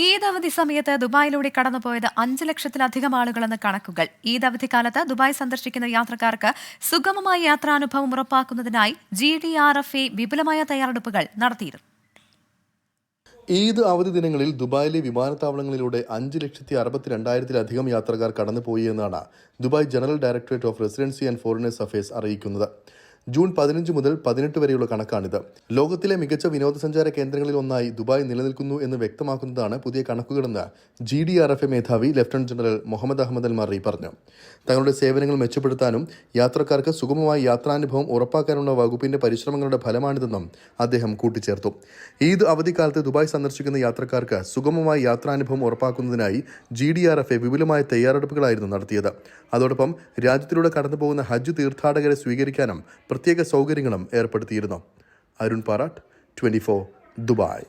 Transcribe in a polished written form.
ഈദ് അവധി സമയത്ത് ദുബായിലൂടെ കടന്നുപോയത് 5 ലക്ഷത്തിലധികം ആളുകളെന്ന് കണക്കുകൾ. ഈദ് അവധിക്കാലത്ത് ദുബായ് സന്ദർശിക്കുന്ന യാത്രക്കാർക്ക് സുഗമമായ യാത്രാനുഭവം ഉറപ്പാക്കുന്നതിനായി GDRFA വിപുലമായ തയ്യാറെടുപ്പുകൾ നടത്തിയിരുന്നു. ഈദ് അവധി ദിനങ്ങളിൽ ദുബായിലെ വിമാനത്താവളങ്ങളിലൂടെ 5,62,000-ത്തിലധികം യാത്രക്കാർ കടന്നുപോയി എന്നാണ് Dubai general directorate of residency and foreigners affairs അറിയിക്കുന്നത്. ജൂൺ 15 മുതൽ 18 വരെയുള്ള കണക്കാണിത്. ലോകത്തിലെ മികച്ച വിനോദസഞ്ചാര കേന്ദ്രങ്ങളിൽ ഒന്നായി ദുബായ് നിലനിൽക്കുന്നു എന്ന് വ്യക്തമാക്കുന്നതാണ് പുതിയ കണക്കുകളെന്ന് GDRFA മേധാവി ലഫ്റ്റനന്റ് ജനറൽ മുഹമ്മദ് അഹമ്മദ് അൽ മറി പറഞ്ഞു. തങ്ങളുടെ സേവനങ്ങൾ മെച്ചപ്പെടുത്താനും യാത്രക്കാർക്ക് സുഗമമായ യാത്രാനുഭവം ഉറപ്പാക്കാനുള്ള വകുപ്പിന്റെ പരിശ്രമങ്ങളുടെ ഫലമാണിതെന്നും അദ്ദേഹം കൂട്ടിച്ചേർത്തു. ഈദ് അവധിക്കാലത്ത് ദുബായ് സന്ദർശിക്കുന്ന യാത്രക്കാർക്ക് സുഗമമായ യാത്രാനുഭവം ഉറപ്പാക്കുന്നതിനായി GDRFA വിപുലമായ തയ്യാറെടുപ്പുകളായിരുന്നു നടത്തിയത്. അതോടൊപ്പം രാജ്യത്തിലൂടെ കടന്നുപോകുന്ന ഹജ്ജ് തീർത്ഥാടകരെ സ്വീകരിക്കാനും പ്രത്യേക സൗകര്യങ്ങളും ഏർപ്പെടുത്തിയിരുന്നു. അരുൺ പാറാട്ട്, 24 ദുബായ്.